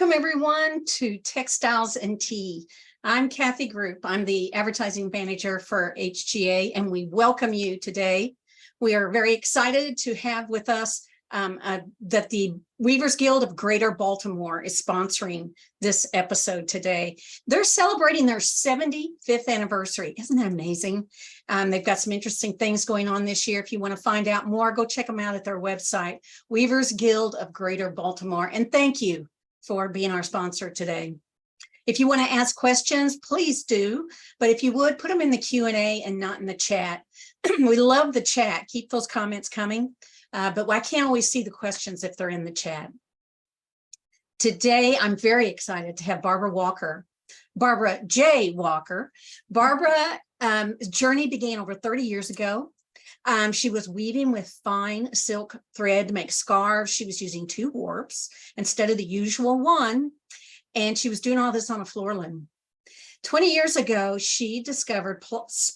Welcome everyone to Textiles and Tea. I'm Kathy Group. I'm the advertising manager for HGA, and we welcome you today. We are very excited to have with us that the Weavers Guild of Greater Baltimore is sponsoring this episode today. They're celebrating their 75th anniversary. Isn't that amazing? They've got some interesting things going on this year. If you want to find out more, go check them out at their website, Weavers Guild of Greater Baltimore. And thank you for being our sponsor today. If you want to ask questions, please do. But if you would, put them in the Q&A and not in the chat. We love the chat. Keep those comments coming. But I can't always see the questions if they're in the chat. Today, I'm very excited to have Barbara J. Walker. Barbara's journey began over 30 years ago. She was weaving with fine silk thread to make scarves. She was using 2 warps instead of the usual one. And she was doing all this on a floor loom. 20 years ago, she discovered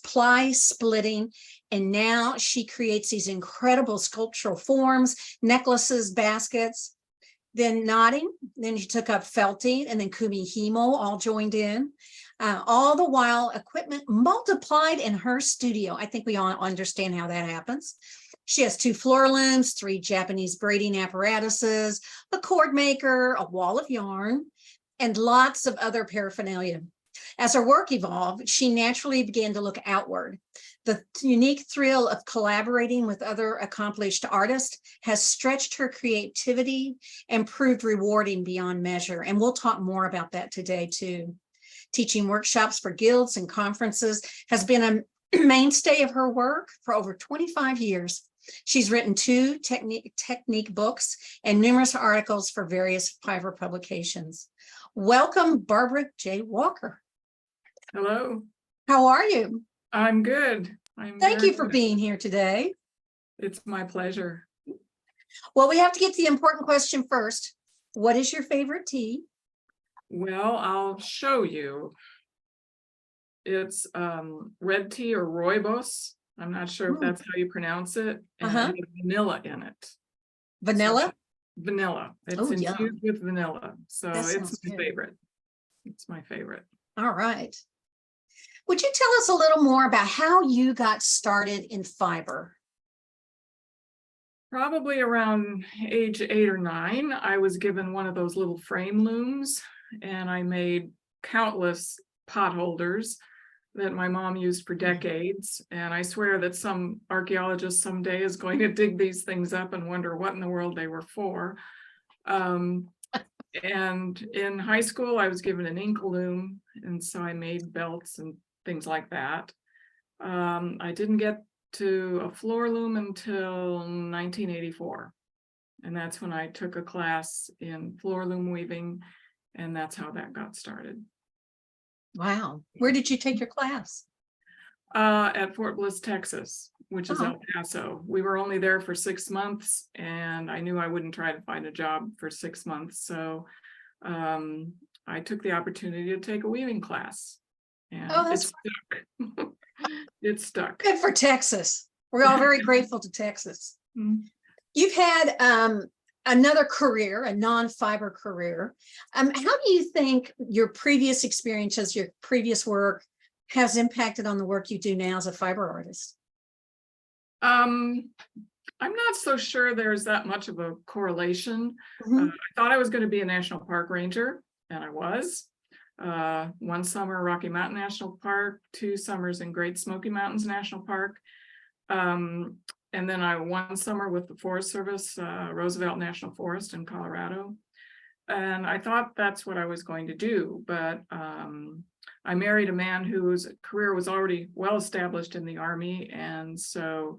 ply splitting, and now she creates these incredible sculptural forms, necklaces, baskets, then knotting. Then she took up felting, and then kumihimo all joined in. All the while, equipment multiplied in her studio. I think we all understand how that happens. She has 2 floor looms, 3 Japanese braiding apparatuses, a cord maker, a wall of yarn, and lots of other paraphernalia. As her work evolved, she naturally began to look outward. The unique thrill of collaborating with other accomplished artists has stretched her creativity and proved rewarding beyond measure. And we'll talk more about that today too. Teaching workshops for guilds and conferences has been a mainstay of her work for over 25 years. She's written 2 technique books and numerous articles for various Fiverr publications. Welcome, Barbara J. Walker. Hello. How are you? I'm good. Thank you for being here today. It's my pleasure. Well, we have to get to the important question first. What is your favorite tea? Well, I'll show you. It's red tea or rooibos. I'm not sure if that's how you pronounce it. And it has vanilla in it. Vanilla? So, vanilla. It's infused with vanilla. So it's my favorite. It's my favorite. All right. Would you tell us a little more about how you got started in Fiverr? Probably around age 8 or 9, I was given one of those little frame looms, and I made countless pot holders that my mom used for decades. And I swear that some archaeologist someday is going to dig these things up and wonder what in the world they were for. And in high school, I was given an ink loom, and so I made belts and things like that. I didn't get to a floor loom until 1984. And that's when I took a class in floor loom weaving, and that's how that got started. Wow. Where did you take your class? At Fort Bliss, Texas, which is El Paso. We were only there for 6 months, and I knew I wouldn't try to find a job for 6 months. So I took the opportunity to take a weaving class. And it stuck. It stuck. Good for Texas. We're all very grateful to Texas. You've had another career, a non-fiber career. How do you think your previous experiences, your previous work has impacted on the work you do now as a fiber artist? I'm not so sure there's that much of a correlation. I thought I was going to be a national park ranger, and I was. 1 summer Rocky Mountain National Park, 2 summers in Great Smoky Mountains National Park, and then 1 summer with the Forest Service, Roosevelt National Forest in Colorado. And I thought that's what I was going to do, but I married a man whose career was already well established in the Army, and so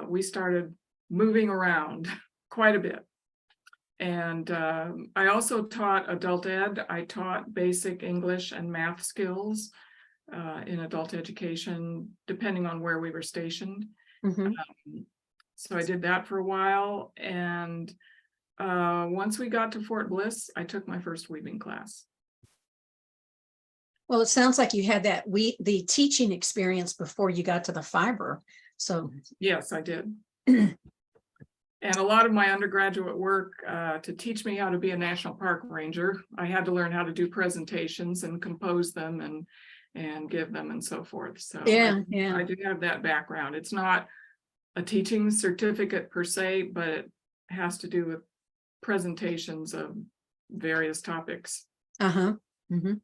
we started moving around quite a bit. And I also taught adult ed. I taught basic English and math skills in adult education, depending on where we were stationed. So I did that for a while. And once we got to Fort Bliss, I took my first weaving class. Well, it sounds like you had the teaching experience before you got to the fiber. So yes, I did. And a lot of my undergraduate work to teach me how to be a national park ranger, I had to learn how to do presentations and compose them and give them and so forth. So Yeah, I do have that background. It's not a teaching certificate per se, but it has to do with presentations of various topics. Uh-huh. Mm-hmm.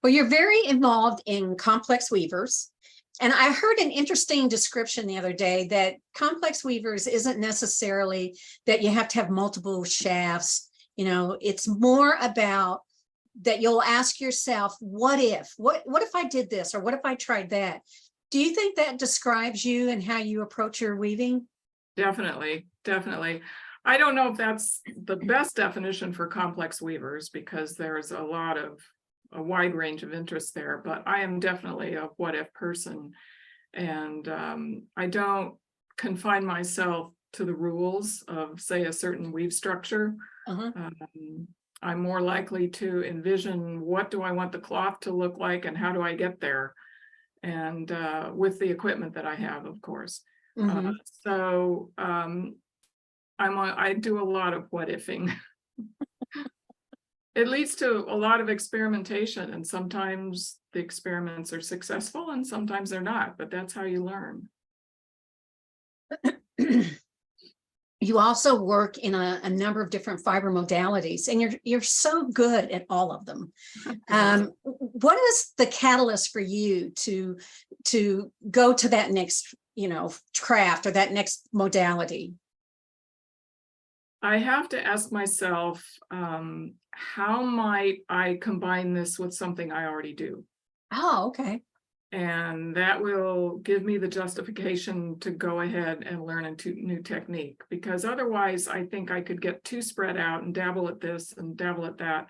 Well, you're very involved in complex weavers. And I heard an interesting description the other day that complex weavers isn't necessarily that you have to have multiple shafts. You know, it's more about that you'll ask yourself, what if I did this, or what if I tried that? Do you think that describes you and how you approach your weaving? Definitely, definitely. I don't know if that's the best definition for complex weavers because there's a wide range of interests there, but I am definitely a what if person. And I don't confine myself to the rules of, say, a certain weave structure. Uh-huh. I'm more likely to envision what do I want the cloth to look like and how do I get there, and with the equipment that I have, of course. Mm-hmm. So I do a lot of what ifing. It leads to a lot of experimentation, and sometimes the experiments are successful and sometimes they're not, but that's how you learn. You also work in a number of different fiber modalities, and you're so good at all of them. What is the catalyst for you to go to that next, craft or that next modality? I have to ask myself, how might I combine this with something I already do? Oh, okay. And that will give me the justification to go ahead and learn a new technique, because otherwise I think I could get too spread out and dabble at this and dabble at that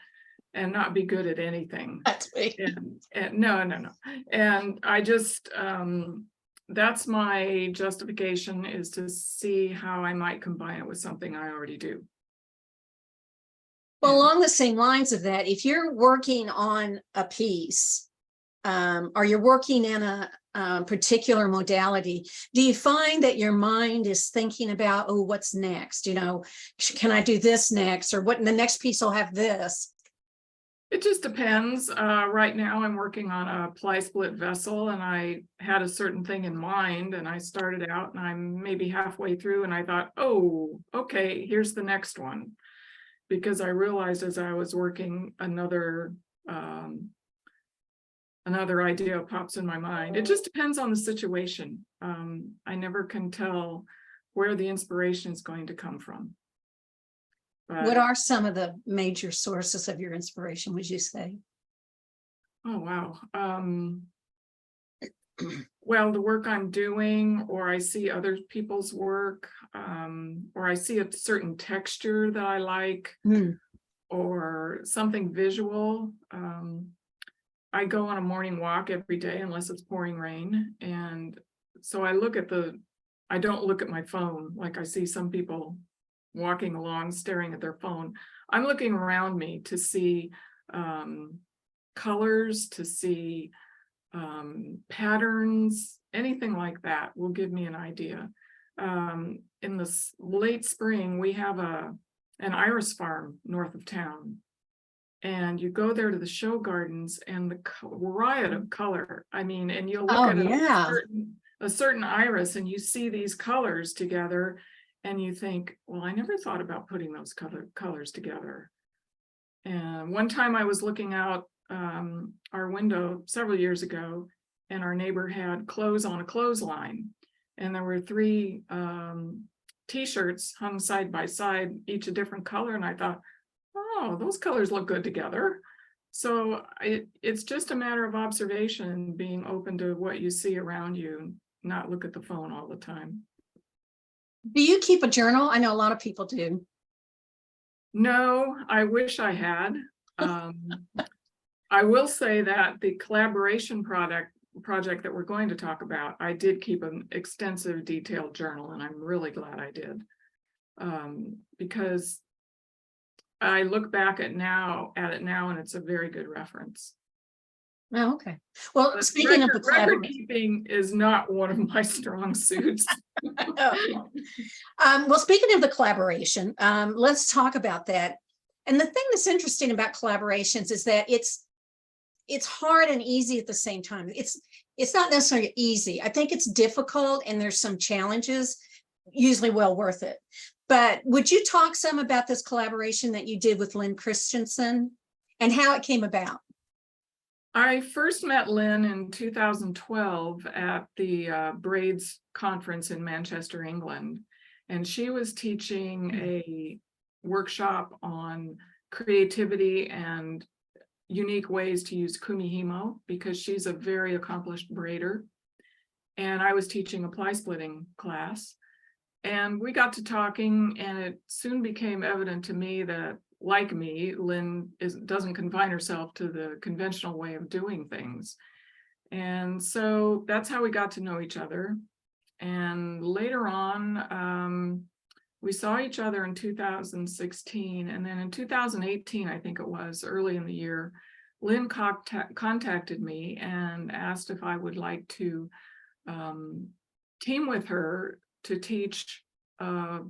and not be good at anything. That's me. And no. And I just, that's my justification, is to see how I might combine it with something I already do. Well, along the same lines of that, if you're working on a piece, or you're working in a particular modality, do you find that your mind is thinking about, oh, what's next? Can I do this next? Or what, the next piece will have this? It just depends. Right now I'm working on a ply split vessel, and I had a certain thing in mind, and I started out and I'm maybe halfway through and I thought, oh, okay, here's the next one. Because I realized as I was working, another idea pops in my mind. It just depends on the situation. I never can tell where the inspiration is going to come from. But, what are some of the major sources of your inspiration, would you say? oh, wow. Well, the work I'm doing, or I see other people's work, or I see a certain texture that I like, or something visual. I go on a morning walk every day unless it's pouring rain. And so I don't look at my phone like I see some people walking along staring at their phone. I'm looking around me to see colors, to see patterns, anything like that will give me an idea. In the late spring, we have an iris farm north of town. And you go there to the show gardens and the riot of color. I mean, and you'll look at a certain iris and you see these colors together and you think, well, I never thought about putting those colors together. And one time I was looking out our window several years ago, and our neighbor had clothes on a clothesline, and there were 3 t-shirts hung side by side, each a different color. And I thought, oh, those colors look good together. So it's just a matter of observation, being open to what you see around you, and not look at the phone all the time. Do you keep a journal? I know a lot of people do. No, I wish I had. I will say that the collaboration project that we're going to talk about, I did keep an extensive detailed journal, and I'm really glad I did, because I look back at it now, and it's a very good reference. Oh, okay. Well, But speaking of the record collaboration, keeping is not one of my strong suits. well, speaking of the collaboration, let's talk about that. And the thing that's interesting about collaborations is that it's hard and easy at the same time. It's not necessarily easy. I think it's difficult and there's some challenges, usually well worth it. But would you talk some about this collaboration that you did with Lynn Christensen and how it came about? I first met Lynn in 2012 at the Braids conference in Manchester, England, and she was teaching a workshop on creativity and unique ways to use kumihimo, because she's a very accomplished braider. And I was teaching a ply splitting class. And we got to talking, and it soon became evident to me that, like me, Lynn doesn't confine herself to the conventional way of doing things. And so that's how we got to know each other. And later on, we saw each other in 2016. And then in 2018, I think it was, early in the year, Lynn contacted me and asked if I would like to team with her to teach a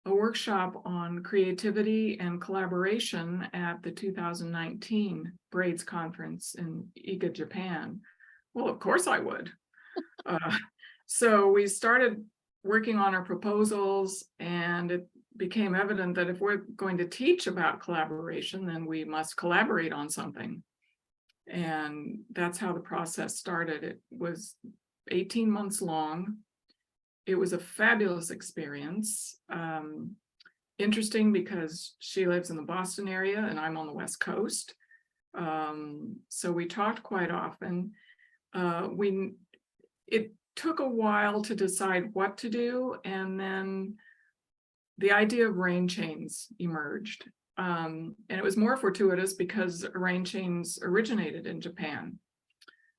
workshop on creativity and collaboration at the 2019 Braids conference in Iga, Japan. Well, of course I would. So we started working on our proposals, and it became evident that if we're going to teach about collaboration, then we must collaborate on something. And that's how the process started. It was 18 months long. It was a fabulous experience. Interesting because she lives in the Boston area and I'm on the West Coast. So we talked quite often. It took a while to decide what to do, and then the idea of rain chains emerged. And it was more fortuitous because rain chains originated in Japan.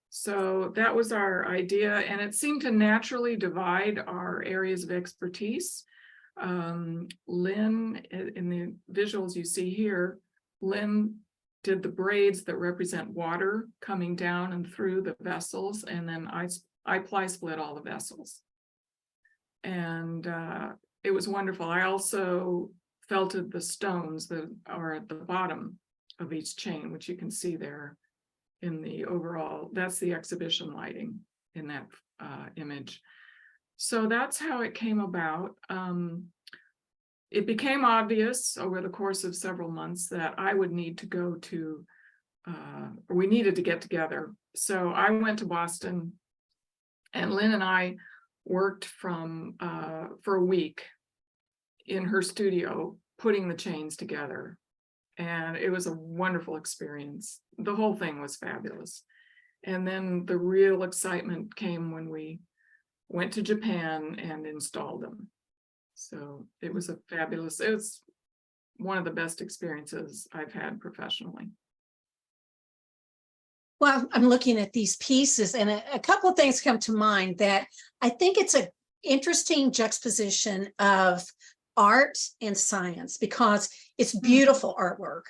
So that was our idea, and it seemed to naturally divide our areas of expertise. Lynn, in the visuals you see here, Lynn did the braids that represent water coming down and through the vessels, and then I ply split all the vessels. And it was wonderful. I also felted the stones that are at the bottom of each chain, which you can see there in the overall. That's the exhibition lighting in that image. So that's how it came about. It became obvious over the course of several months that I would need to go to, or we needed to get together. So I went to Boston, and Lynn and I worked for a week in her studio, putting the chains together. And it was a wonderful experience. The whole thing was fabulous. And then the real excitement came when we went to Japan and installed them. So it was it was one of the best experiences I've had professionally. Well, I'm looking at these pieces, and a couple of things come to mind that I think it's an interesting juxtaposition of art and science, because it's beautiful artwork,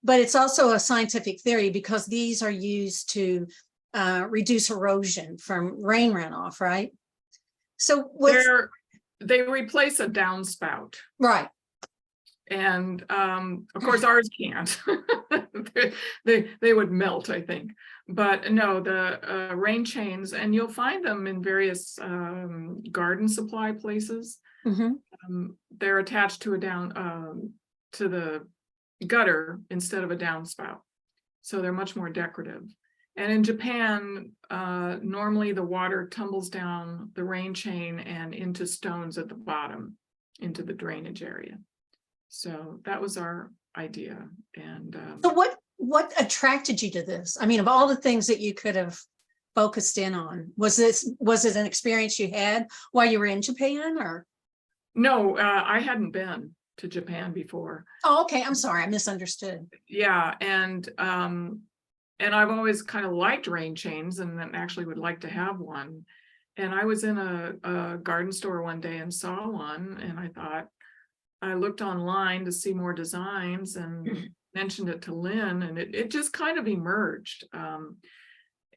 but it's also a scientific theory because these are used to reduce erosion from rain runoff, right? So they replace a downspout. Right. And of course ours can't. they would melt, I think. But no, the rain chains, and you'll find them in various garden supply places. Mm-hmm. They're attached to to the gutter instead of a downspout, so they're much more decorative. And in Japan, normally the water tumbles down the rain chain and into stones at the bottom, into the drainage area. So that was our idea. And so what attracted you to this? I mean, of all the things that you could have focused in on, was it an experience you had while you were in Japan, or? No, I hadn't been to Japan before. Oh, okay. I'm sorry, I misunderstood. Yeah, and I've always kind of liked rain chains, and then actually would like to have one. And I was in a garden store one day and saw one, and I thought, I looked online to see more designs and mentioned it to Lynn, and it just kind of emerged.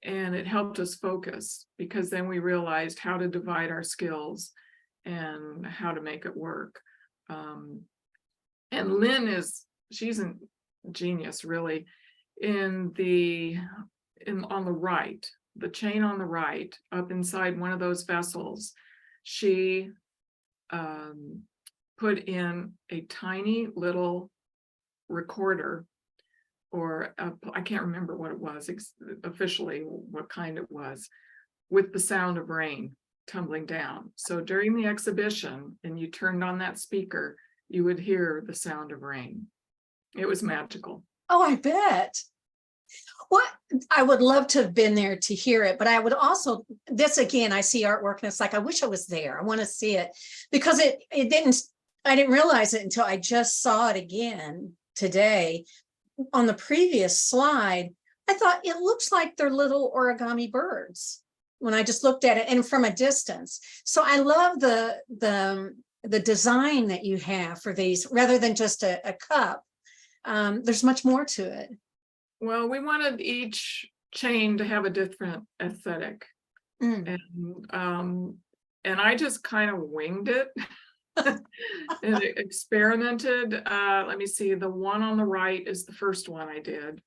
And it helped us focus, because then we realized how to divide our skills and how to make it work. And Lynn she's a genius, really. On the right, the chain on the right, up inside one of those vessels, she put in a tiny little recorder, or I can't remember what it was officially, what kind it was, with the sound of rain tumbling down. So during the exhibition, and you turned on that speaker, you would hear the sound of rain. It was magical. Oh, I bet. What I would love to have been there to hear it, but I would also, this again, I see artwork and it's like, I wish I was there. I want to see it, because I didn't realize it until I just saw it again today. On the previous slide, I thought it looks like they're little origami birds when I just looked at it, and from a distance. So I love the design that you have for these, rather than just a cup. There's much more to it. Well, we wanted each chain to have a different aesthetic. And I just kind of winged it and experimented. Let me see, the one on the right is the first one I did.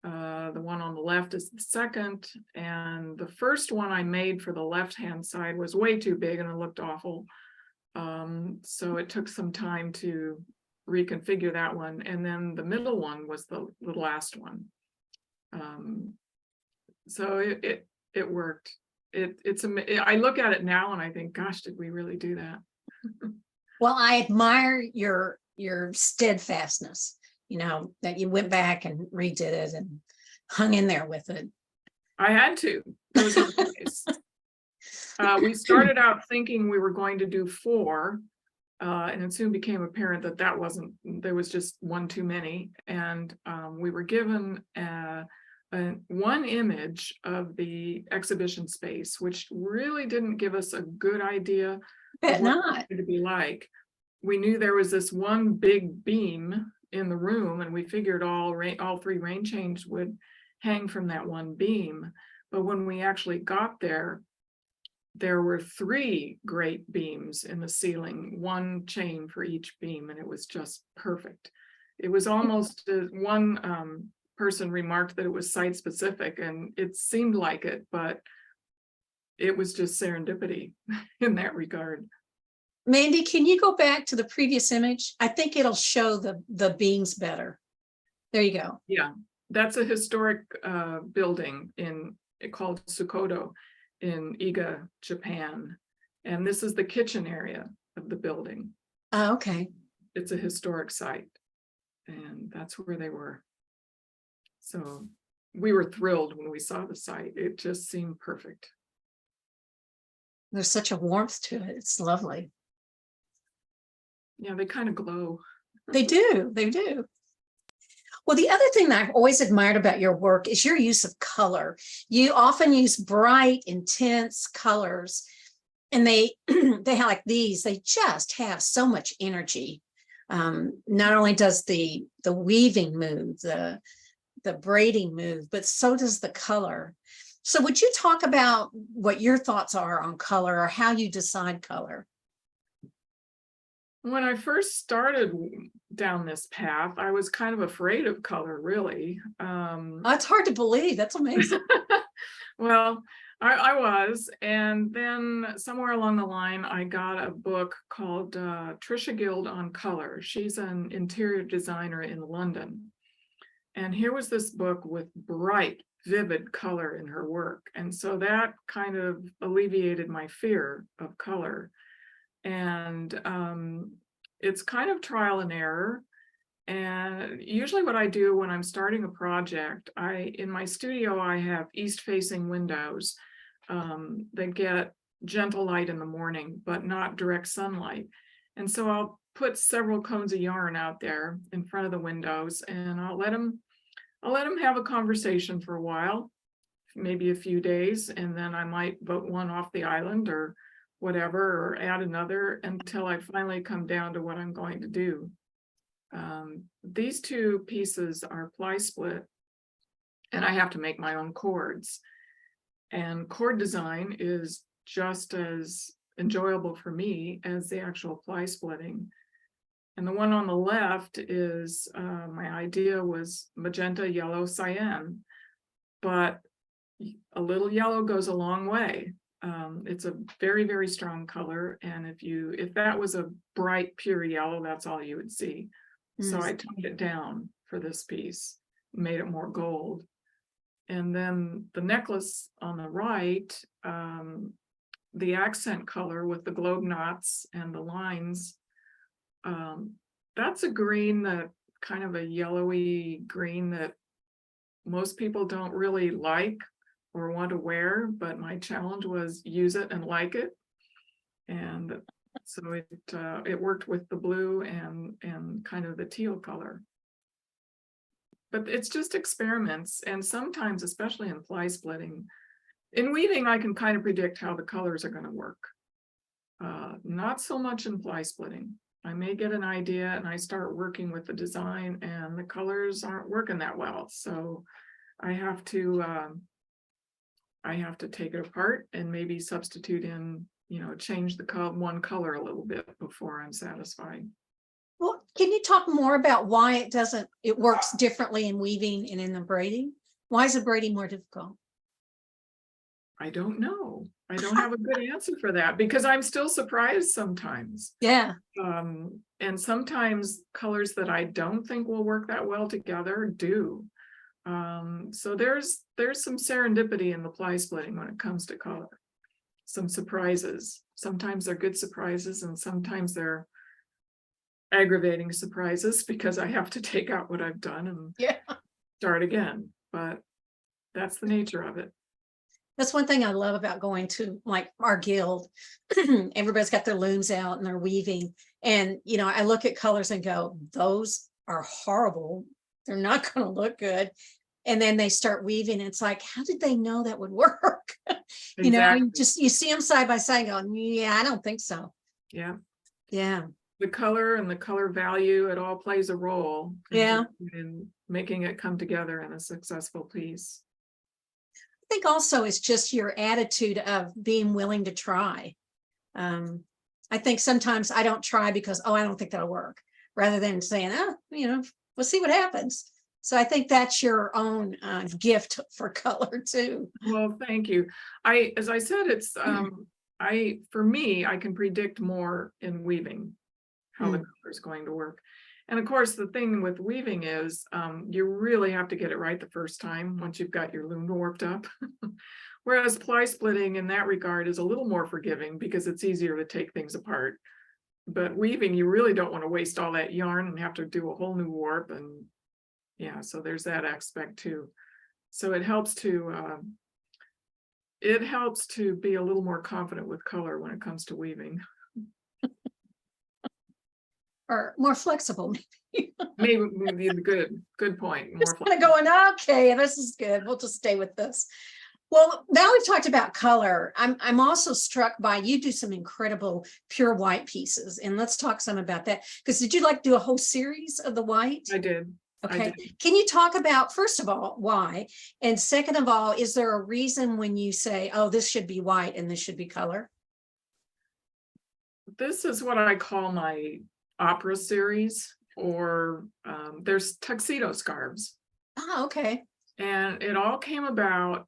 The one on the left is the second, and the first one I made for the left-hand side was way too big and it looked awful. So it took some time to reconfigure that one, and then the middle one was the last one. So it worked. I look at it now and I think, gosh, did we really do that? Well, I admire your steadfastness, that you went back and redid it and hung in there with it. I had to. There was no choice. We started out thinking we were going to do 4, and it soon became apparent that there was just one too many. And we were given one image of the exhibition space, which really didn't give us a good idea of what it was going to be like. We knew there was this one big beam in the room, and we figured all 3 rain chains would hang from that one beam. But when we actually got there, there were 3 great beams in the ceiling, 1 chain for each beam, and it was just perfect. It was almost, one person remarked that it was site specific, and it seemed like it, but it was just serendipity in that regard. Mandy, can you go back to the previous image? I think it'll show the beams better. There you go. Yeah, that's a historic building called Tsukodo in Iga, Japan. And this is the kitchen area of the building. Oh, okay. It's a historic site, and that's where they were. So we were thrilled when we saw the site. It just seemed perfect. There's such a warmth to it. It's lovely. Yeah, they kind of glow. They do. They do. Well, the other thing that I've always admired about your work is your use of color. You often use bright, intense colors, and they have like these. They just have so much energy. Not only does the weaving move, the braiding move, but so does the color. So would you talk about what your thoughts are on color, or how you decide color? When I first started down this path, I was kind of afraid of color, really. It's hard to believe. That's amazing. Well, I was. And then somewhere along the line, I got a book called Trisha Guild on Color. She's an interior designer in London. And here was this book with bright, vivid color in her work. And so that kind of alleviated my fear of color. And it's kind of trial and error. And usually what I do when I'm starting a project, in my studio, I have east-facing windows that get gentle light in the morning, but not direct sunlight. And so I'll put several cones of yarn out there in front of the windows, and I'll let them have a conversation for a while, maybe a few days, and then I might vote one off the island or whatever or add another until I finally come down to what I'm going to do. These two pieces are ply split, and I have to make my own cords. And cord design is just as enjoyable for me as the actual ply splitting. And the one on the left is, my idea was magenta, yellow, cyan, but a little yellow goes a long way. It's a very, very strong color. And if that was a bright, pure yellow, that's all you would see. So I toned it down for this piece, made it more gold. And then the necklace on the right, the accent color with the globe knots and the lines, that's a green, that kind of a yellowy green that most people don't really like or want to wear, but my challenge was use it and like it. And so it worked with the blue and kind of the teal color. But it's just experiments, and sometimes, especially in ply splitting, in weaving, I can kind of predict how the colors are going to work. Not so much in ply splitting. I may get an idea and I start working with the design and the colors aren't working that well. So I have to take it apart and maybe substitute in, change the one color a little bit before I'm satisfied. Well, can you talk more about why it works differently in weaving and in the braiding? Why is the braiding more difficult? I don't know. I don't have a good answer for that because I'm still surprised sometimes. Yeah. And sometimes colors that I don't think will work that well together do. So there's some serendipity in the ply splitting when it comes to color. Some surprises. Sometimes they're good surprises and sometimes they're aggravating surprises because I have to take out what I've done and start again. But that's the nature of it. That's one thing I love about going to like our guild. Everybody's got their looms out and they're weaving. And, I look at colors and go, those are horrible. They're not going to look good. And then they start weaving. And it's like, how did they know that would work? Exactly. You see them side by side going, yeah, I don't think so. Yeah. Yeah. The color and the color value, it all plays a role in making it come together in a successful piece. I think also it's just your attitude of being willing to try. I think sometimes I don't try because, I don't think that'll work, rather than saying, we'll see what happens. So I think that's your own gift for color too. Well, thank you. As I said, it's for me, I can predict more in weaving how the color is going to work. And of course, the thing with weaving is you really have to get it right the first time once you've got your loom warped up. Whereas ply splitting in that regard is a little more forgiving because it's easier to take things apart. But weaving, you really don't want to waste all that yarn and have to do a whole new warp. And so there's that aspect too. So it helps to be a little more confident with color when it comes to weaving. Or more flexible. maybe good point. More Just kind of going, okay, this is good. We'll just stay with this. Well, now we've talked about color. I'm also struck by, you do some incredible pure white pieces, and let's talk some about that. Because did you do a whole series of the white? I did. Okay. Can you talk about, first of all, why? And second of all, is there a reason when you say, this should be white and this should be color? This is what I call my opera series, or there's tuxedo scarves. Okay. And it all came about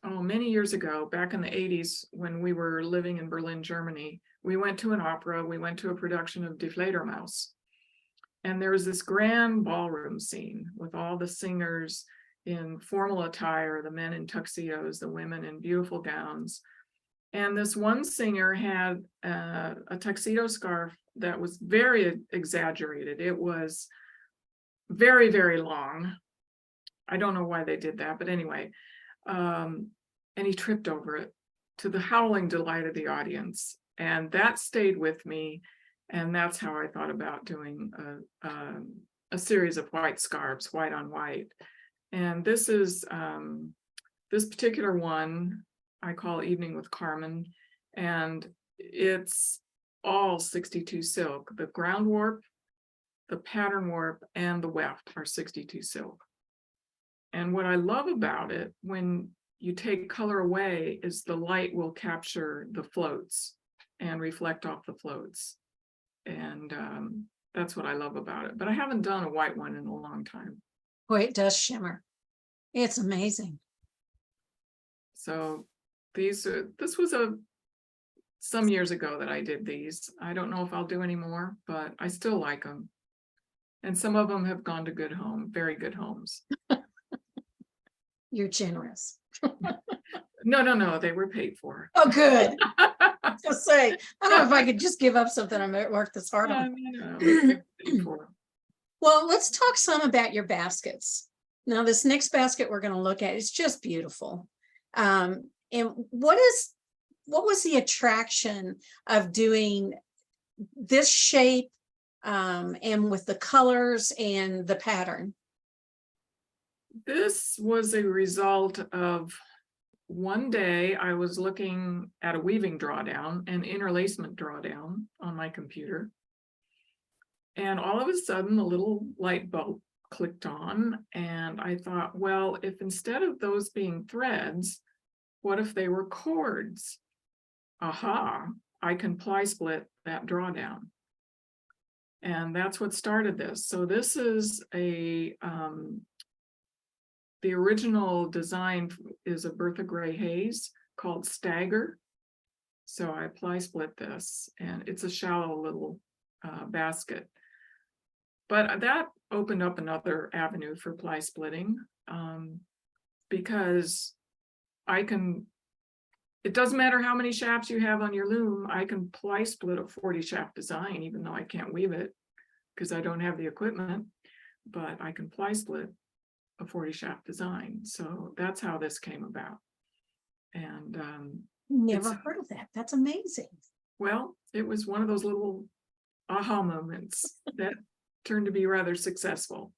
many years ago, back in the 80s, when we were living in Berlin, Germany. We went to an opera, we went to a production of Die Fledermaus. And there was this grand ballroom scene with all the singers in formal attire, the men in tuxedos, the women in beautiful gowns. And this one singer had a tuxedo scarf that was very exaggerated. It was very, very long. I don't know why they did that, but anyway. And he tripped over it, to the howling delight of the audience. And that stayed with me. And that's how I thought about doing a series of white scarves, white on white. And this is this particular one I call Evening with Carmen. And it's all 62 silk. The ground warp, the pattern warp, and the weft are 62 silk. And what I love about it, when you take color away, is the light will capture the floats and reflect off the floats. And that's what I love about it. But I haven't done a white one in a long time. Boy, it does shimmer. It's amazing. So this was some years ago that I did these. I don't know if I'll do any more, but I still like them. And some of them have gone to good home, very good homes. You're generous. No, they were paid for. Oh, good. I was gonna say, I don't know if I could just give up something I worked this hard on. No, they were paid for. Well, let's talk some about your baskets. Now, this next basket we're going to look at is just beautiful. And what was the attraction of doing this shape and with the colors and the pattern? This was a result of one day I was looking at a weaving drawdown and interlacement drawdown on my computer. And all of a sudden, a little light bulb clicked on, and I thought, well, if instead of those being threads, what if they were cords? Aha, I can ply split that drawdown. And that's what started this. So this is the original design is a Bertha Gray Hayes called Stagger. So I ply split this, and it's a shallow little basket. But that opened up another avenue for ply splitting because it doesn't matter how many shafts you have on your loom, I can ply split a 40 shaft design, even though I can't weave it because I don't have the equipment, but I can ply split a 40 shaft design. So that's how this came about. And Never heard of that. That's amazing. Well, it was one of those little aha moments that turned to be rather successful.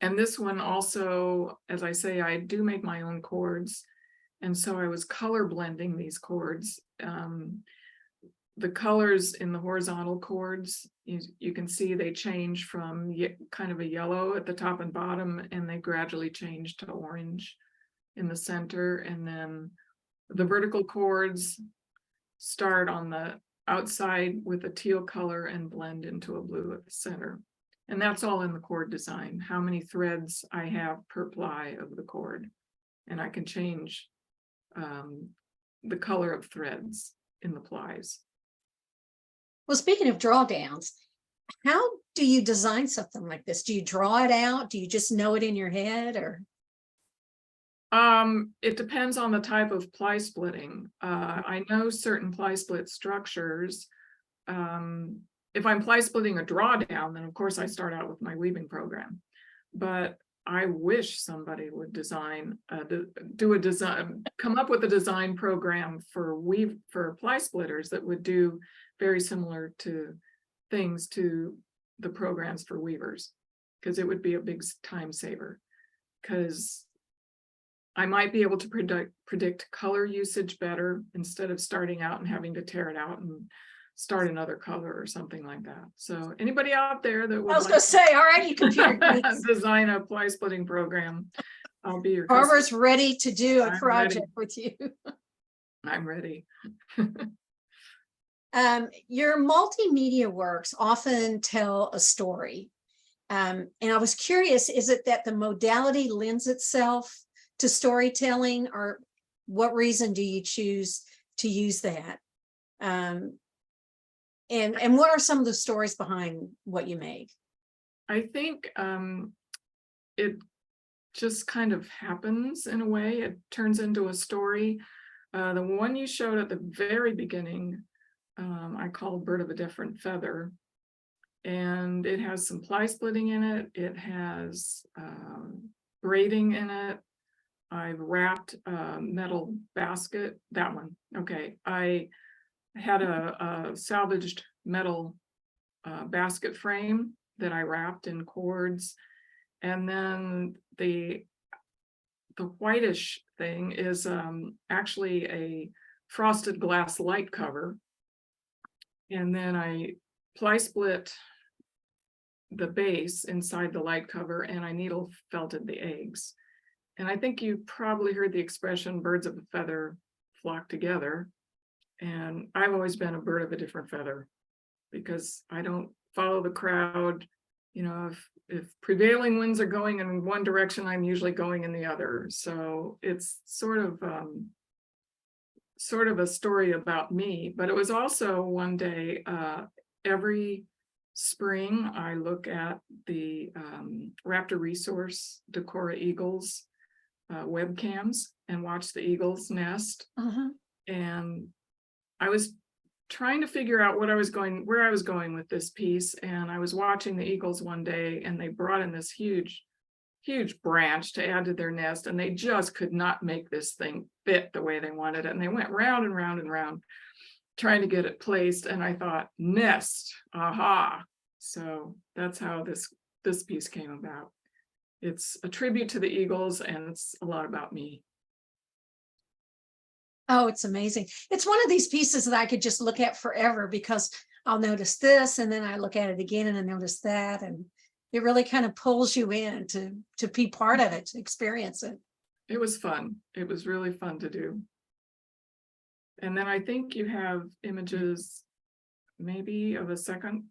And this one also, as I say, I do make my own cords. And so I was color blending these cords. The colors in the horizontal cords, you can see they change from kind of a yellow at the top and bottom, and they gradually change to orange in the center. And then the vertical cords start on the outside with a teal color and blend into a blue at the center. And that's all in the cord design, how many threads I have per ply of the cord. And I can change the color of threads in the plies. Well, speaking of drawdowns, how do you design something like this? Do you draw it out? Do you just know it in your head, or? It depends on the type of ply splitting. I know certain ply split structures. If I'm ply splitting a drawdown, then of course I start out with my weaving program. But I wish somebody would come up with a design program for ply splitters that would do very similar to things to the programs for weavers, because it would be a big time saver. Because I might be able to predict color usage better instead of starting out and having to tear it out and start another color or something like that. So anybody out there that would I was going to say, all right, you computer geeks. design a ply splitting program, I'll be your Barbara's customer. ready to do a I'm project ready. with you. I'm ready. Your multimedia works often tell a story. And I was curious, is it that the modality lends itself to storytelling, or what reason do you choose to use that? And what are some of the stories behind what you make? I think it just kind of happens in a way. It turns into a story. The one you showed at the very beginning, I called Bird of a Different Feather, and it has some ply splitting in it. It has braiding in it. I've wrapped a metal basket, that one. Okay, I had a salvaged metal basket frame that I wrapped in cords. And then the the whitish thing is actually a frosted glass light cover. And then I ply split the base inside the light cover, and I needle felted the eggs. And I think you probably heard the expression birds of a feather flock together. And I've always been a bird of a different feather because I don't follow the crowd. You know, if prevailing winds are going in one direction, I'm usually going in the other. So it's sort of a story about me. But it was also one day, every spring, I look at the Raptor Resource Decorah Eagles webcams and watch the eagles nest. And I was trying to figure out where I was going with this piece. And I was watching the eagles one day, and they brought in this huge branch to add to their nest, and they just could not make this thing fit the way they wanted it. And they went round and round and round trying to get it placed. And I thought, nest, aha. So that's how this piece came about. It's a tribute to the eagles, and it's a lot about me. Oh, it's amazing. It's one of these pieces that I could just look at forever, because I'll notice this, and then I look at it again and I notice that. And it really kind of pulls you in to be part of it, to experience it. It was fun. It was really fun to do. And then I think you have images maybe of a second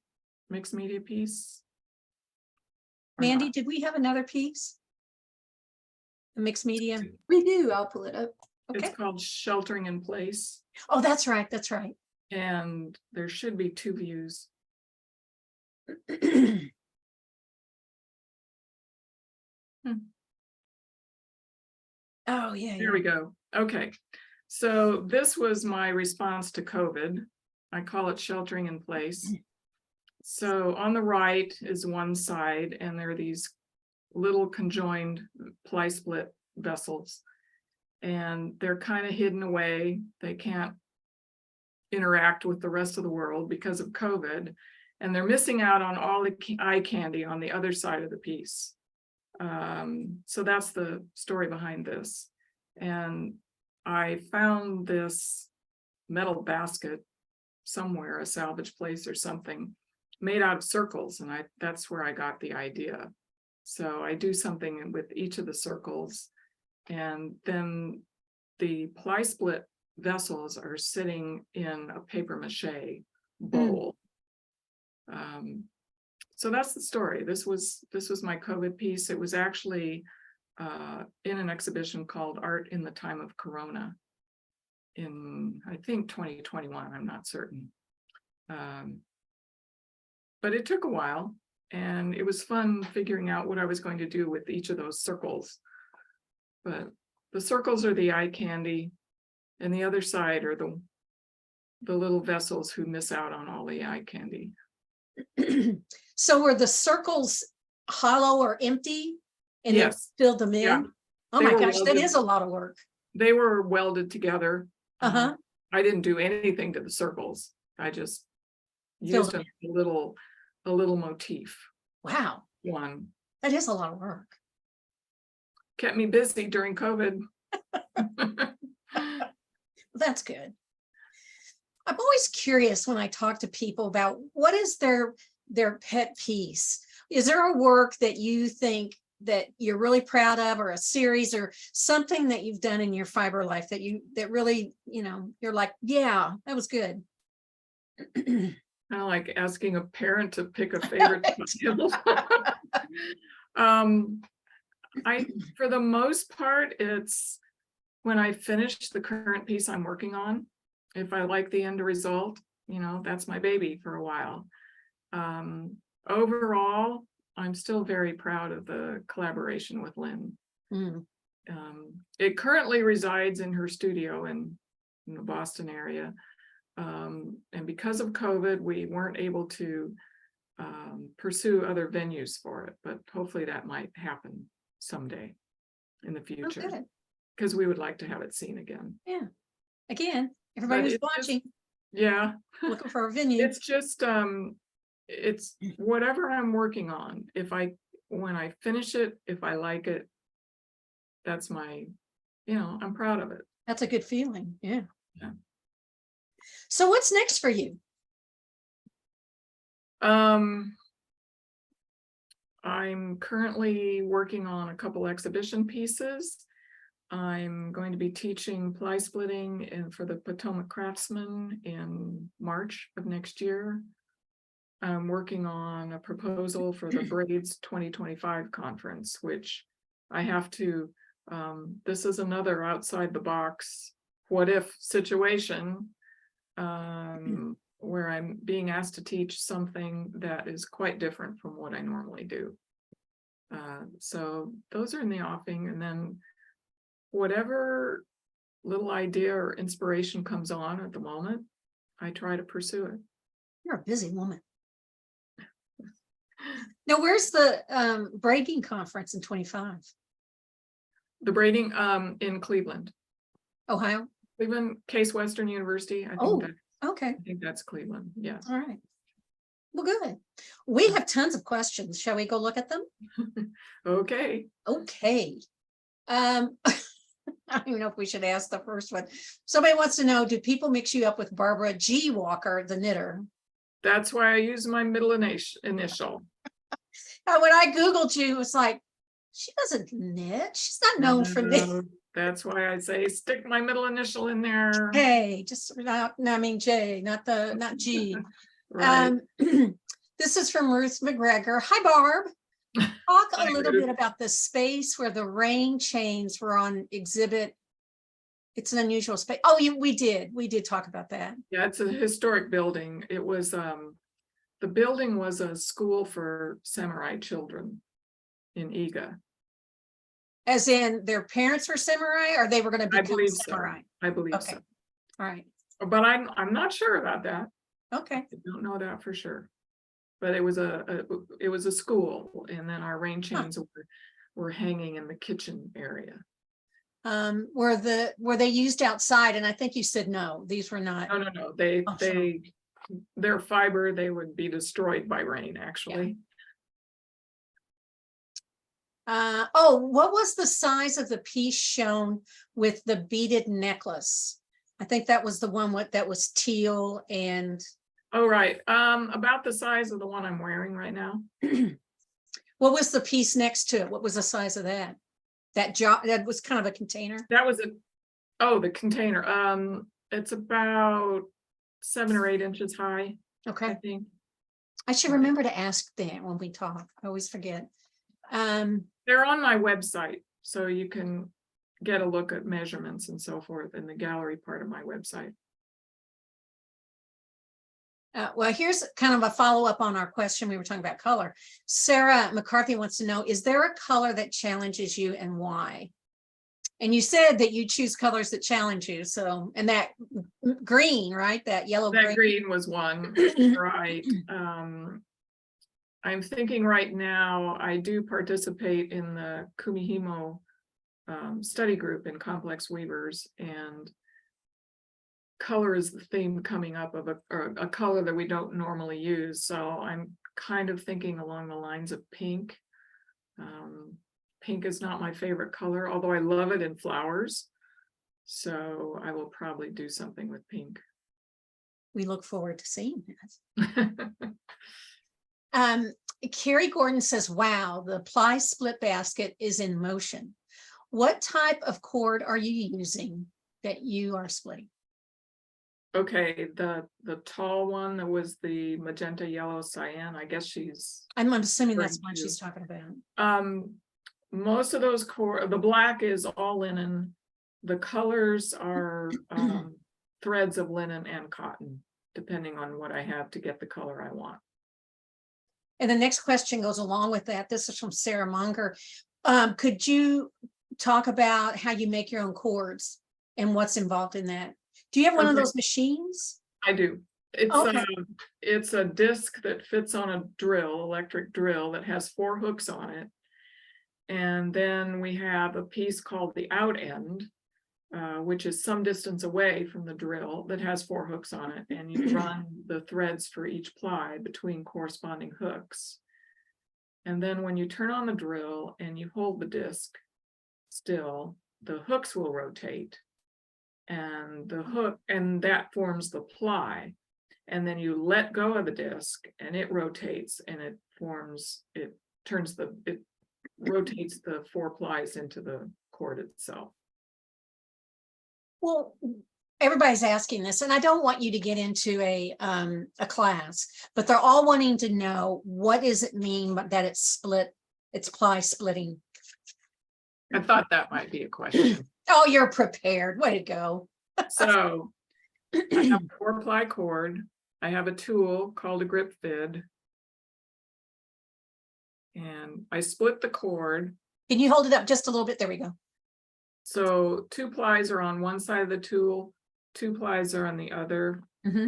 mixed media piece. Mandy, did we have another piece? A mixed media? We do. I'll pull it up. Okay. It's called Sheltering in Place. Oh, that's right. That's right. And there should be 2 views. Oh, yeah. There we go. Okay. So this was my response to COVID. I call it Sheltering in Place. So on the right is one side, and there are these little conjoined ply split vessels, and they're kind of hidden away. They can't interact with the rest of the world because of COVID, and they're missing out on all the eye candy on the other side of the piece. So that's the story behind this. And I found this metal basket somewhere, a salvage place or something, made out of circles, and that's where I got the idea. So I do something with each of the circles, and then the ply split vessels are sitting in a paper mache bowl. So that's the story. This was my COVID piece. It was actually in an exhibition called Art in the Time of Corona in, I think, 2021. I'm not certain. But it took a while, and it was fun figuring out what I was going to do with each of those circles. But the circles are the eye candy, and the other side are the little vessels who miss out on all the eye candy. So were the circles hollow or empty, and Yes. you filled them in? Yeah. Oh They my were gosh, that welded. is a lot of work. They were welded together. Uh-huh. I didn't do anything to the circles. I just Filled used a little motif. Wow, One that is a lot of work. kept me busy during COVID. That's good. I'm always curious when I talk to people about what is their pet piece. Is there a work that you think that you're really proud of, or a series or something that you've done in your fiber life that really, you're like, yeah, that was good? Kind of like asking a parent to pick a favorite child. For the most part, it's when I finish the current piece I'm working on. If I like the end result, that's my baby for a while. Overall, I'm still very proud of the collaboration with Lynn. It currently resides in her studio in the Boston area. And because of COVID, we weren't able to pursue other venues for it, but hopefully that might happen someday in the future, because we would like to have it seen again. Yeah. Again, everybody who's watching. Yeah. Looking for a venue. It's just, it's whatever I'm working on. When I finish it, if I like it, that's my, I'm proud of it. That's a good feeling. Yeah. Yeah. So what's next for you? I'm currently working on a couple exhibition pieces. I'm going to be teaching ply splitting for the Potomac Craftsmen in March of next year. I'm working on a proposal for the Braids 2025 conference, which I have to, this is another outside the box what if situation, where I'm being asked to teach something that is quite different from what I normally do. So those are in the offing, and then whatever little idea or inspiration comes on at the moment, I try to pursue it. You're a busy woman. Now, where's the braiding conference in 25? The braiding in Cleveland. Ohio? Cleveland, Case Western University. Okay. I think that's Cleveland. Yeah. All right. Well, good. We have tons of questions. Shall we go look at them? Okay. Okay. I don't even know if we should ask the first one. Somebody wants to know, do people mix you up with Barbara G. Walker, the knitter? That's why I use my middle initial. When I Googled you, it's like, she doesn't knit. She's not known for knitting. That's why I say stick my middle initial in there. Hey, just not, I mean J, not G. Right. This is from Ruth McGregor. Hi, Barb. Talk Hi, a little Ruth. bit about the space where the rain chains were on exhibit. It's an unusual space. Oh, we did talk about that. Yeah, it's a historic building. It was the building was a school for samurai children in Iga. As in their parents were samurai, or they were going to become samurai? I believe Okay. so. All right. But I'm not sure about that. Okay. I don't know that for sure. But it was a school, and then our rain chains were hanging in the kitchen area. Were they used outside? And I think you said no, these were not. No. Their fiber, they would be destroyed by rain, actually. Yeah. What was the size of the piece shown with the beaded necklace? I think that was the one that was teal and. Oh, right. About the size of the one I'm wearing right now. What was the piece next to it? What was the size of that? That was kind of a container. That was the container. It's about 7 or 8 inches high. Okay. I think. I should remember to ask that when we talk. I always forget. They're on my website, so you can get a look at measurements and so forth in the gallery part of my website. Well, here's kind of a follow-up on our question. We were talking about color. Sarah McCarthy wants to know, is there a color that challenges you and why? And you said that you choose colors that challenge you. So, and that green, right? That yellow. That green was one, right? I'm thinking right now, I do participate in the Kumihimo study group in Complex Weavers, and color is the theme coming up of a color that we don't normally use. So I'm kind of thinking along the lines of pink. Pink is not my favorite color, although I love it in flowers. So I will probably do something with pink. We look forward to seeing that. Carrie Gordon says, wow, the ply split basket is in motion. What type of cord are you using that you are splitting? Okay, the tall one that was the magenta, yellow, cyan. I guess I'm assuming that's what she's talking about. Most of those the black is all linen. The colors are threads of linen and cotton, depending on what I have to get the color I want. And the next question goes along with that. This is from Sarah Munger. Could you talk about how you make your own cords and what's involved in that? Do you have one of those machines? I do. It's a disc that fits on a electric drill that has 4 hooks on it. And then we have a piece called the out end, which is some distance away from the drill, that has 4 hooks on it. And you run the threads for each ply between corresponding hooks. And then when you turn on the drill and you hold the disc, still, the hooks will rotate. And the hook, and that forms the ply. And then you let go of the disc and it rotates and it rotates the 4 plies into the cord itself. Well, everybody's asking this, and I don't want you to get into a class, but they're all wanting to know, what does it mean that it's split, it's ply splitting? I thought that might be a question. Oh, you're prepared. Way to go. So I have a 4 ply cord. I have a tool called a grip fid. And I split the cord. Can you hold it up just a little bit? There we go. So 2 plies are on one side of the tool, 2 plies are on the other. Mm-hmm.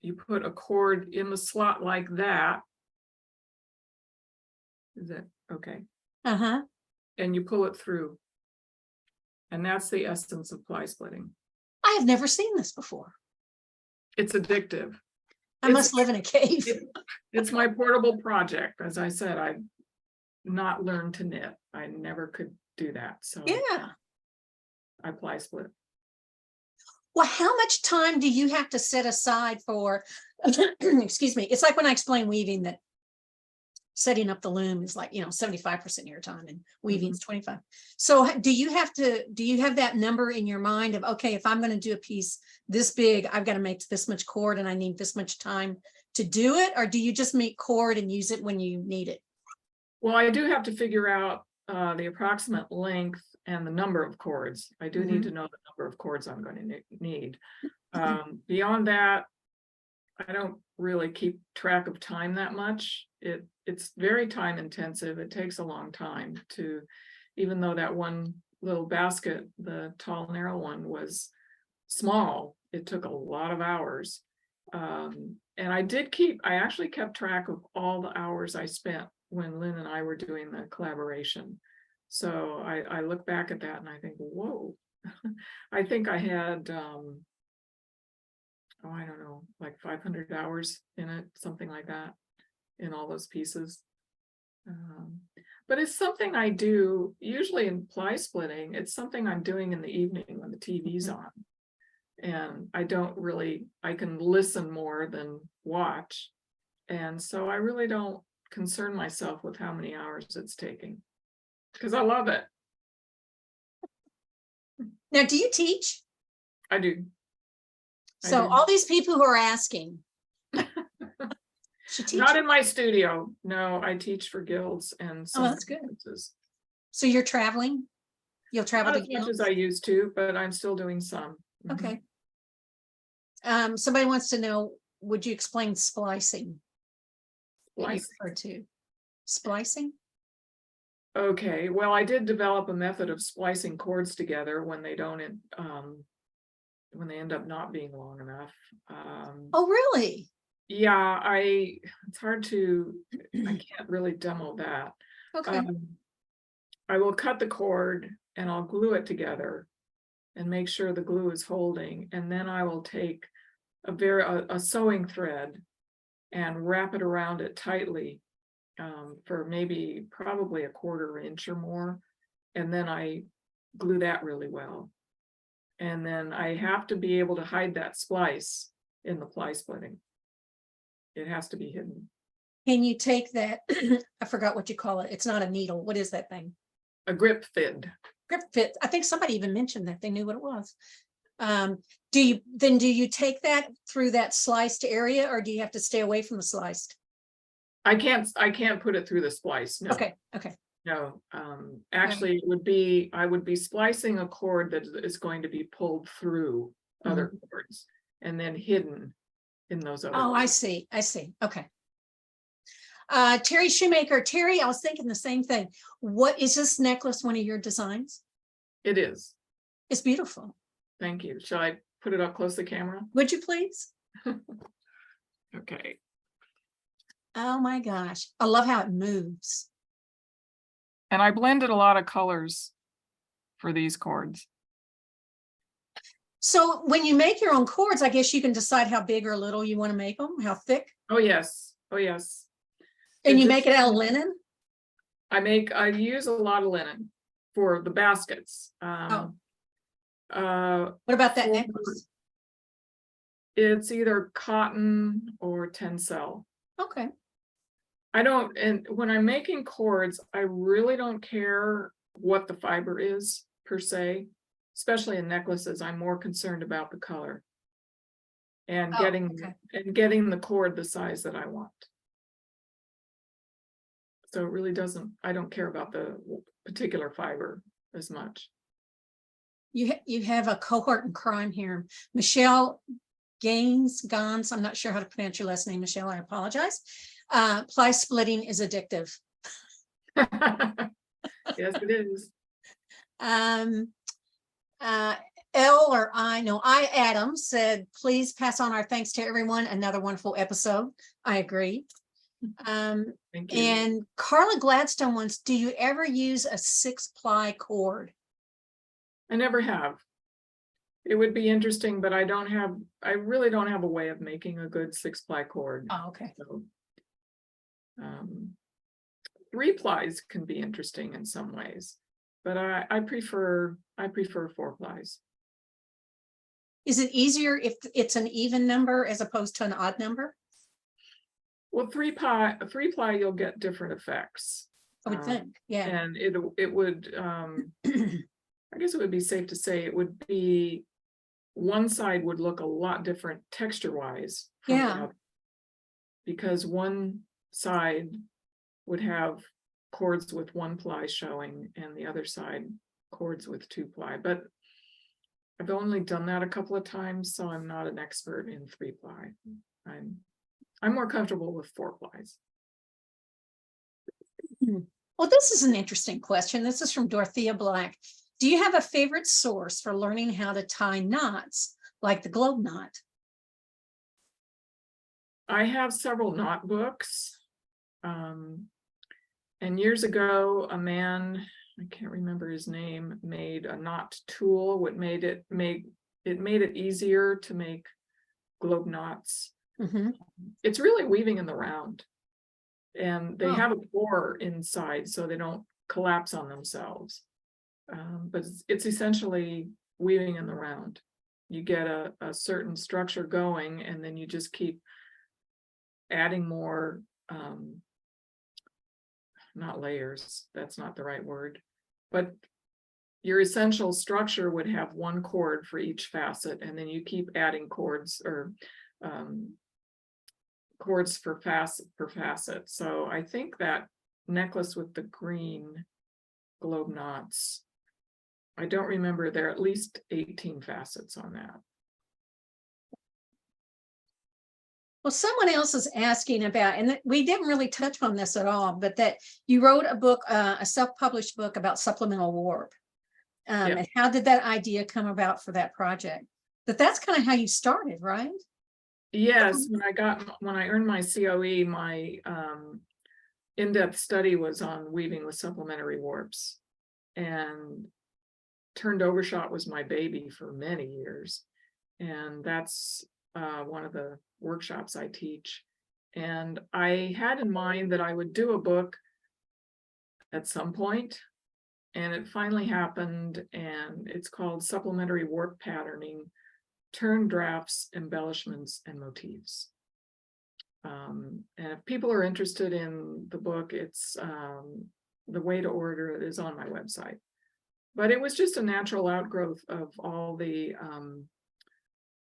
You put a cord in the slot like that. Is that okay? Uh-huh. And you pull it through. And that's the essence of ply splitting. I have never seen this before. It's addictive. I must live in a cave. It's my portable project. As I said, I've not learned to knit. I never could do that. So Yeah. I ply split. Well, how much time do you have to set aside for, excuse me, it's like when I explain weaving, that setting up the loom is like, 75% of your time, and weaving is 25. So do you have that number in your mind of, okay, if I'm going to do a piece this big, I've got to make this much cord and I need this much time to do it? Or do you just make cord and use it when you need it? Well, I do have to figure out the approximate length and the number of cords. I do need to know the number of cords I'm going to need. Beyond that, I don't really keep track of time that much. It's very time intensive. It takes a long time to, even though that one little basket, the tall narrow one, was small, it took a lot of hours. And I actually kept track of all the hours I spent when Lynn and I were doing the collaboration. So I look back at that and I think, whoa, I think I had, I don't know, like 500 hours in it, something like that, in all those pieces. But it's something I do usually in ply splitting. It's something I'm doing in the evening when the TV's on. And I can listen more than watch. And so I really don't concern myself with how many hours it's taking, because I love it. Now, do you teach? I do. So all these people who are asking. Not in my studio. No, I teach for guilds and some that's good. conferences. So you're traveling? You'll travel Not to as much guilds? as I used to, but I'm still doing some. Okay. Somebody wants to know, would you explain splicing? Splicing? Okay, well, I did develop a method of splicing cords together when they don't when they end up not being long enough. Oh, really? Yeah, it's hard to, I can't really demo that. Okay. I will cut the cord and I'll glue it together and make sure the glue is holding. And then I will take a sewing thread and wrap it around it tightly for probably a 1/4 inch or more. And then I glue that really well. And then I have to be able to hide that splice in the ply splitting. It has to be hidden. Can you take that? I forgot what you call it. It's not a needle. What is that thing? A grip fid. Grip fit. I think somebody even mentioned that. They knew what it was. Do you take that through that sliced area, or do you have to stay away from the sliced? I can't put it through the splice. No. Okay. No. Actually, I would be splicing a cord that is going to be pulled through other cords and then hidden in those other. Oh, cords. I see. Okay. Terry Shoemaker. Terry, I was thinking the same thing. What is this necklace? One of your designs? It is. It's beautiful. Thank you. Shall I put it up close to the camera? Would you please? Okay. Oh my gosh. I love how it moves. And I blended a lot of colors for these cords. So when you make your own cords, I guess you can decide how big or little you want to make them, how thick. Oh, yes. Oh, yes. And you make it out of linen? I use a lot of linen for the baskets. Oh. What about that for- necklace? It's either cotton or tencel. Okay. I don't, and when I'm making cords, I really don't care what the fiber is per se, especially in necklaces. I'm more concerned about the color and Oh, okay. getting the cord the size that I want. So it really doesn't, I don't care about the particular fiber as much. You have a cohort in crime here. Michelle Gans, I'm not sure how to pronounce your last name, Michelle, I apologize. Ply splitting is addictive. Yes, it is. I, Adam said, please pass on our thanks to everyone. Another wonderful episode. I agree. Thank you. And Carla Gladstone wants, do you ever use a 6-ply cord? I never have. It would be interesting, but I really don't have a way of making a good 6-ply cord. Oh, okay. So, 3 plies can be interesting in some ways, but I prefer 4 plies. Is it easier if it's an even number as opposed to an odd number? Well, 3-ply, you'll get different effects. I would think, yeah. And it would, I guess it would be safe to say it would be, one side would look a lot different texture-wise. Yeah. Because one side would have cords with 1-ply showing and the other side cords with 2-ply. But I've only done that a couple of times, so I'm not an expert in 3-ply. I'm more comfortable with 4 plies. Well, this is an interesting question. This is from Dorothea Black. Do you have a favorite source for learning how to tie knots, like the globe knot? I have several knot books. And years ago, a man, I can't remember his name, made a knot tool. What made it easier to make globe knots. Mm-hmm. It's really weaving in the round. And they Oh. have a core inside so they don't collapse on themselves. But it's essentially weaving in the round. You get a certain structure going, and then you just keep adding more, not layers, that's not the right word, but your essential structure would have 1 cord for each facet, and then you keep adding cords or cords for facet. So I think that necklace with the green globe knots, I don't remember, there are at least 18 facets on that. Well, someone else is asking about, and we didn't really touch on this at all, but that you wrote a book, a self-published book about supplemental warp. Yep. And how did that idea come about for that project? But that's kind of how you started, right? Yes, when I earned my COE, my in-depth study was on weaving with supplementary warps, and turned overshot was my baby for many years, and that's one of the workshops I teach. And I had in mind that I would do a book at some point, and it finally happened, and it's called Supplementary Warp Patterning, Turn Drafts, Embellishments, and Motifs. And if people are interested in the book, it's the way to order it is on my website. But it was just a natural outgrowth of all the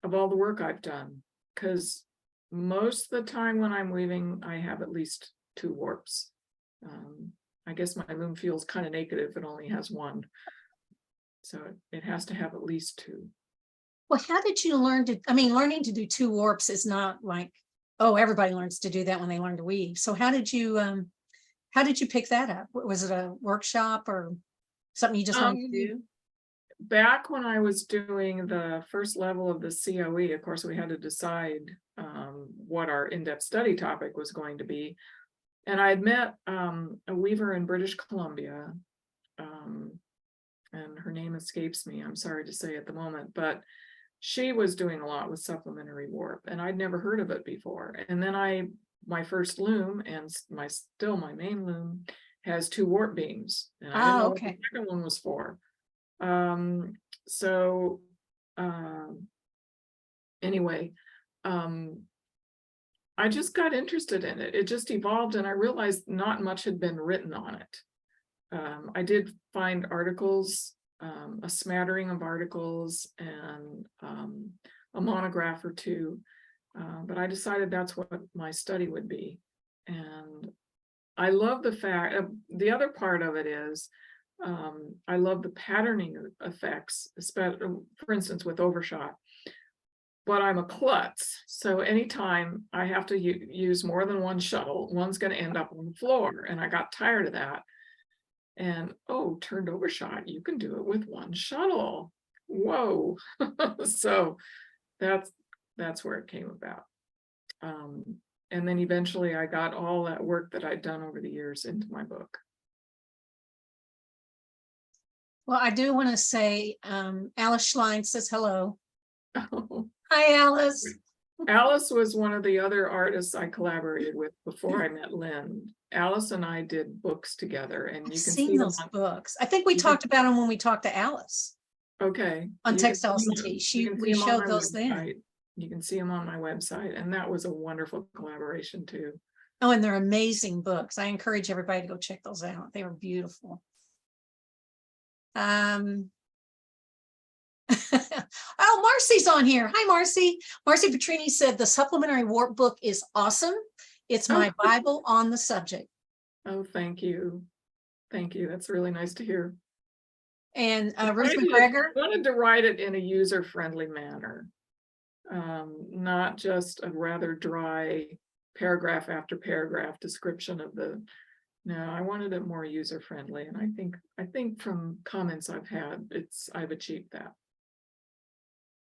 work I've done, because most of the time when I'm weaving, I have at least 2 warps. I guess my loom feels kind of naked if it only has 1. So it has to have at least 2. Well, how did you learn to, I mean, learning to do 2 warps is not like, oh, everybody learns to do that when they learn to weave. So how did you pick that up? Was it a workshop or something you just wanted to do? Back when I was doing the first level of the COE, of course, we had to decide what our in-depth study topic was going to be. And I had met a weaver in British Columbia, and her name escapes me, I'm sorry to say at the moment, but she was doing a lot with supplementary warp, and I'd never heard of it before. And then my first loom, and my main loom, has 2 warp beams. And I didn't know what the Okay. second one was for. So anyway, I just got interested in it. It just evolved, and I realized not much had been written on it. I did find articles, a smattering of articles, and a monograph or two, but I decided that's what my study would be. And I love the fact, the other part of it is, I love the patterning effects, for instance, with overshot. But I'm a klutz, so anytime I have to use more than one shuttle, one's going to end up on the floor, and I got tired of that. And oh, turned overshot, you can do it with one shuttle. Whoa! So that's where it came about. And then eventually I got all that work that I'd done over the years into my book. Well, I do want to say, Alice Schlein says hello. Oh. Hi, Alice. Alice was one of the other artists I collaborated with before I met Lynn. Alice and I did books together, and you I've can seen see them those on, books. I think we talked about them when we talked to Alice okay, on you can Textiles see Tea. them- you can see We them on showed my those then. website. You can see them on my website, and that was a wonderful collaboration too. Oh, and they're amazing books. I encourage everybody to go check those out. They were beautiful. Oh, Marcy's on here. Hi, Marcy. Marcy Petrini said the supplementary warp book is awesome. It's my Bible on the subject. Oh, thank you. Thank you. That's really nice to hear. And Ruth McGregor. I wanted to write it in a user-friendly manner, not just a rather dry paragraph after paragraph description of the. No, I wanted it more user-friendly, and I think from comments I've had, I've achieved that.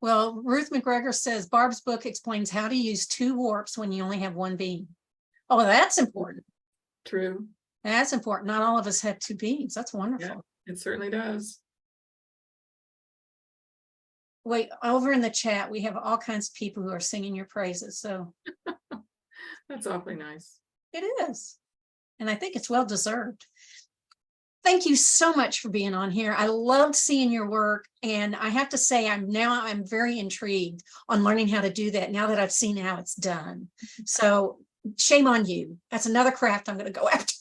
Well, Ruth McGregor says Barb's book explains how to use 2 warps when you only have 1 beam. Oh, that's important. True. That's important. Not all of us have 2 beams. That's wonderful. Yeah, it certainly does. Wait, over in the chat, we have all kinds of people who are singing your praises. So That's awfully nice. it is. And I think it's well deserved. Thank you so much for being on here. I loved seeing your work. And I have to say, I'm very intrigued on learning how to do that now that I've seen how it's done. So shame on you. That's another craft I'm going to go after.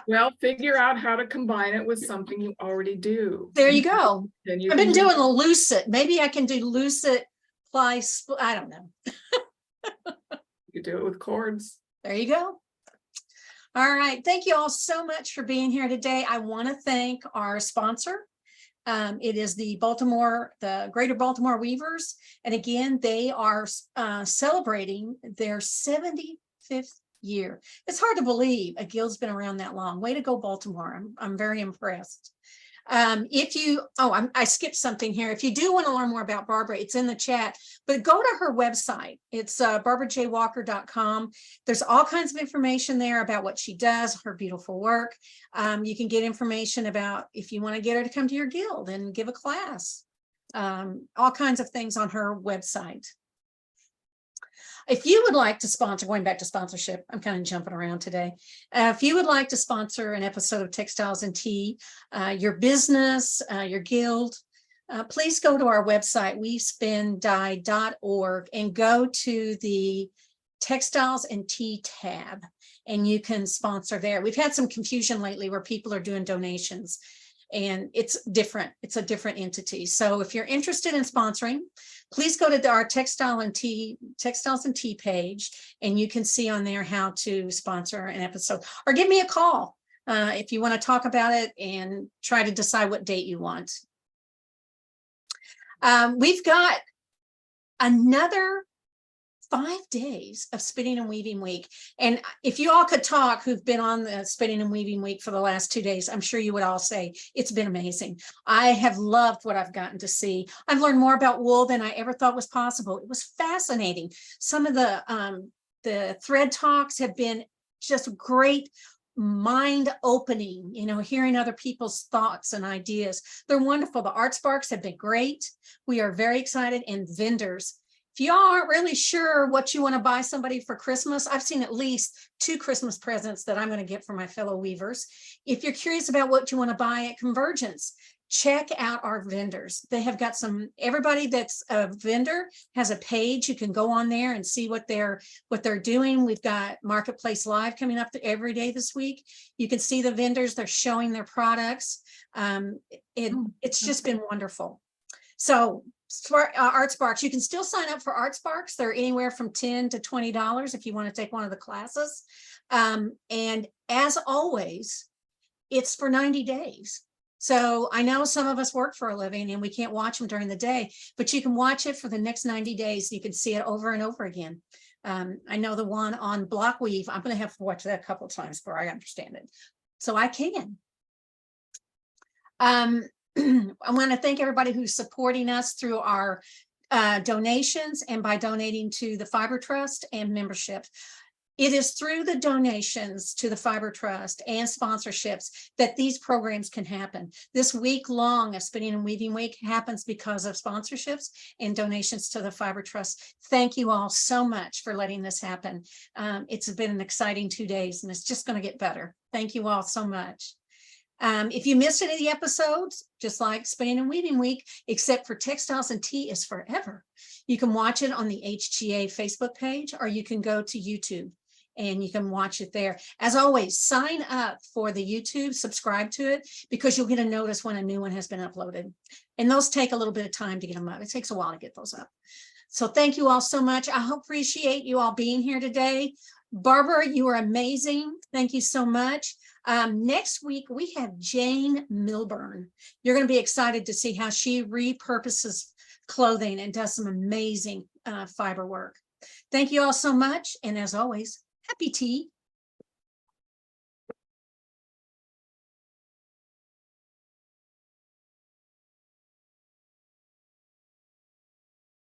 Well, figure out how to combine it with something you already do. There you go. Then you I've been can doing a lucet. Maybe I can do lucet, ply, I don't know. you do it with cords. There you go. All right. Thank you all so much for being here today. I want to thank our sponsor. It is the Greater Baltimore Weavers. And again, they are celebrating their 75th year. It's hard to believe a guild's been around that long. Way to go, Baltimore. I'm very impressed. I skipped something here. If you do want to learn more about Barbara, it's in the chat, but go to her website. It's barbarajwalker.com. There's all kinds of information there about what she does, her beautiful work. You can get information about if you want to get her to come to your guild and give a class, all kinds of things on her website. If you would like to sponsor, going back to sponsorship, I'm kind of jumping around today. If you would like to sponsor an episode of Textiles and Tea, your business, your guild, please go to our website, weavespindye.org, and go to the Textiles and Tea tab, and you can sponsor there. We've had some confusion lately where people are doing donations, and it's different. It's a different entity. So if you're interested in sponsoring, please go to our Textiles and Tea page, and you can see on there how to sponsor an episode, or give me a call if you want to talk about it and try to decide what date you want. We've got another 5 days of Spinning and Weaving Week. And if you all could talk who've been on the Spinning and Weaving Week for the last 2 days, I'm sure you would all say it's been amazing. I have loved what I've gotten to see. I've learned more about wool than I ever thought was possible. It was fascinating. Some of the thread talks have been just great, mind-opening, hearing other people's thoughts and ideas. They're wonderful. The art sparks have been great. We are very excited, and vendors. If you aren't really sure what you want to buy somebody for Christmas, I've seen at least 2 Christmas presents that I'm going to get for my fellow weavers. If you're curious about what you want to buy at Convergence, check out our vendors. They have got everybody that's a vendor has a page. You can go on there and see what they're doing. We've got Marketplace Live coming up every day this week. You can see the vendors, they're showing their products. It's just been wonderful. So Art Sparks, you can still sign up for Art Sparks. They're anywhere from $10 to $20 if you want to take one of the classes. And as always, it's for 90 days. So I know some of us work for a living and we can't watch them during the day, but you can watch it for the next 90 days. You can see it over and over again. I know the one on block weave, I'm going to have to watch that a couple of times before I understand it. So I can. I want to thank everybody who's supporting us through our donations and by donating to the Fiber Trust and membership. It is through the donations to the Fiber Trust and sponsorships that these programs can happen. This week-long of Spinning and Weaving Week happens because of sponsorships and donations to the Fiber Trust. Thank you all so much for letting this happen. It's been an exciting 2 days and it's just going to get better. Thank you all so much. If you missed any of the episodes, just like Spinning and Weaving Week, except for Textiles and Tea is Forever, you can watch it on the HGA Facebook page, or you can go to YouTube and you can watch it there. As always, sign up for the YouTube, subscribe to it, because you'll get a notice when a new one has been uploaded. And those take a little bit of time to get them up. It takes a while to get those up. So thank you all so much. I appreciate you all being here today. Barbara, you are amazing. Thank you so much. Next week, we have Jane Milburn. You're going to be excited to see how she repurposes clothing and does some amazing fiber work. Thank you all so much. And as always, happy tea.